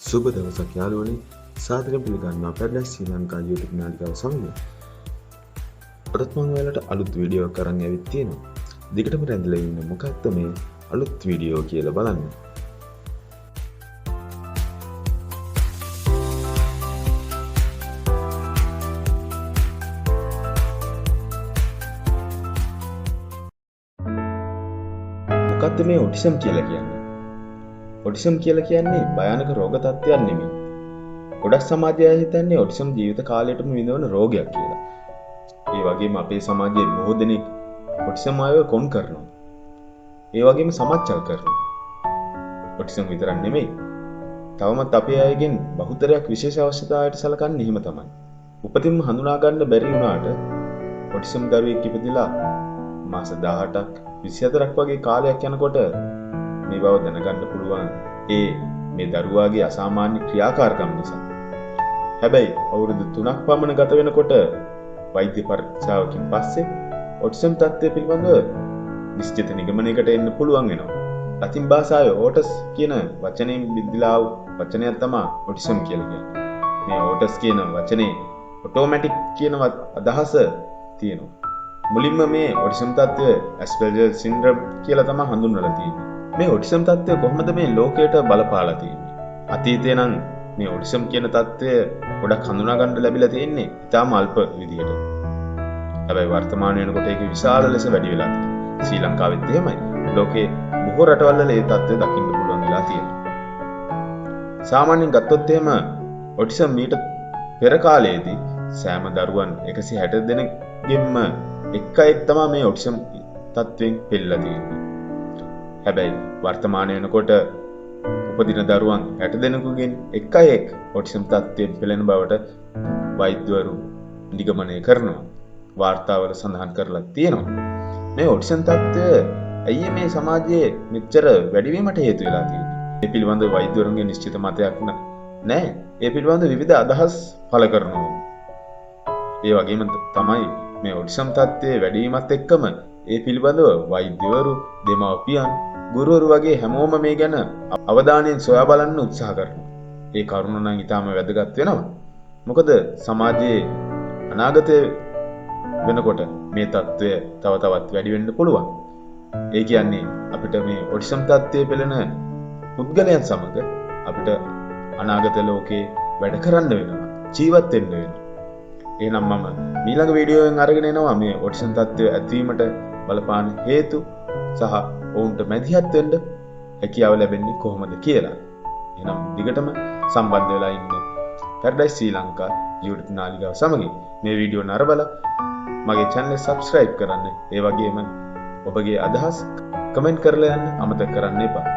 සුබ දවසක් යාළුවනේ. සාදරයෙන් පිළිගන්නවා පැරඩයිස් ශ්‍රී ලංකා YouTube නාලිකාව සමග. අදත් මම ඔයාලට අලුත් වීඩියෝ එකක් අරන් ඇවිත් තියෙනවා. දිගටම රැඳිලා ඉන්න මොකක්ද මේ අලුත් වීඩියෝ කියලා බලන්න. මොකක්ද මේ ඔටිසම් කියලා කියන්නේ? ඔටිසම් කියලා කියන්නේ භයානක රෝග තත්ත්වයක් නෙමෙයි. ගොඩක් සමාජය හිතන්නේ ඔටිසම් ජීවිත කාලයටම විඳවන රෝගයක් කියලා. ඒ වගේම අපේ සමාජයේ බොහෝ දෙනෙක් ඔටිසම් අයව කොන් කරනවා. ඒ වගේම සමච්චල් කරනවා. ඔටිසම් විතරක් නෙමෙයි. තවමත් අපේ අයගෙන් බහුතරයක් විශේෂ අවශ්‍යතාවයට සලකන්නේ එහෙම තමයි. උපතින්ම හඳුනා ගන්න බැරි වුණාට ඔටිසම් දරුවෙක් ඉපදිලා මාස 18ක් 24ක් වගේ කාලයක් යනකොට මේ බව දැනගන්න පුළුවන් මේ දරුවාගේ අසාමාන්‍ය ක්‍රියාකාරකම් නිසා. හැබැයි අවුරුදු 3ක් පමණ ගත වෙනකොට වෛද්‍ය පරීක්ෂාවකින් පස්සේ ඔටිසම් තත්ත්වය පිළිබඳව නිශ්චිත නිගමනයකට එන්න පුළුවන් වෙනවා. ලතින් භාෂාවේ ඕටස් කියන වචනයෙන් බිඳලා ආව වචනයක් තමයි ඔටිසම් කියලා කියන්නේ. මේ ඕටස් කියන වචනේ ඔටෝමැටික් කියන අදහස තියෙනවා. මුලින්ම මේ ඔටිසම් තත්ත්වය ඇස්පර්ජර් සින්ඩ්‍රෝම් කියලා තමයි හඳුන්වලා තියෙන්නේ. මේ ඔටිසම් තත්ත්වය කොහොමද මේ ලෝකයට බලපාලා තියෙන්නේ? අතීතේ නම් මේ ඔටිසම් කියන තත්ත්වය ගොඩක් හඳුනා ගන්න ලැබිලා තියෙන්නේ ඉතාම අල්ප විදියට. හැබැයි වර්තමාන වෙනකොට ඒක විශාල ලෙස වැඩි වෙලා තියෙනවා. ශ්‍රී ලංකාවෙත් එහෙමයි. ලෝකේ බොහෝ රටවල් වල මේ තත්ත්වය දකින්න පුළුවන් වෙලා තියෙනවා. සාමාන්‍යයෙන් ගත්තොත් එහෙම ඔටිසම් මීට පෙර කාලයේදී සෑම දරුවන් 160 දෙනෙක්ගෙන්ම එක් තමයි මේ ඔටිසම් තත්ත්වයෙන් පෙළලා තියෙන්නේ. හැබැයි වර්තමාන වෙනකොට උපදින දරුවන් 60 දෙනෙකුගෙන් එක් ඔටිසම් තත්ත්වයෙන් පෙළෙන බවට වෛද්‍යවරු නිගමනය කරනවා. වාර්තාවල සඳහන් කරලා තියෙනවා. මේ ඔටිසම් තත්ත්වය ඇයි මේ සමාජයේ මෙච්චර වැඩි වීමට හේතු වෙලා තියෙන්නේ? මේ පිළිබඳව වෛද්‍යවරුන්ගේ නිශ්චිත මතයක් නැහැ. ඒ පිළිබඳව විවිධ අදහස් පළ කරනවා. ඒ වගේම තමයි මේ ඔටිසම් තත්ත්වයේ වැඩි වීමත් එක්කම ඒ පිළිබඳව වෛද්‍යවරු, දෙමව්පියන්, ගුරුවරු වගේ හැමෝම මේ ගැන අවධානයෙන් සොයා බලන්න උත්සාහ කරනවා. ඒ කරුණ නම් ඊටාම වැදගත් වෙනවා. මොකද සමාජයේ අනාගතයේ වෙනකොට මේ තත්ත්වය තව තවත් වැඩි වෙන්න පුළුවන්. ඒ කියන්නේ අපිට මේ ඔටිසම් තත්ත්වයේ පෙළෙන පුද්ගලයන් සමග අපිට අනාගත ලෝකේ වැඩ කරන්න වෙනවා. ජීවත් වෙන්න වෙනවා. එහෙනම් මම ඊළඟ වීඩියෝවෙන් අරගෙන එනවා මේ ඔටිසම් තත්ත්වය ඇතිවීමට බලපාන හේතු සහ ඔවුන්ට මැදිහත් වෙන්න හැකියාව ලැබෙන්නේ කොහොමද කියලා. එහෙනම් දිගටම සම්බන්ධ වෙලා ඉන්න පැරඩයිස් ශ්‍රී ලංකා YouTube නාලිකාව සමග මේ වීඩියෝ නරඹලා මගේ channel එක subscribe කරන්න. ඒ වගේම ඔබගේ අදහස් කමෙන්ට් කරලා යන්න අමතක කරන්න එපා.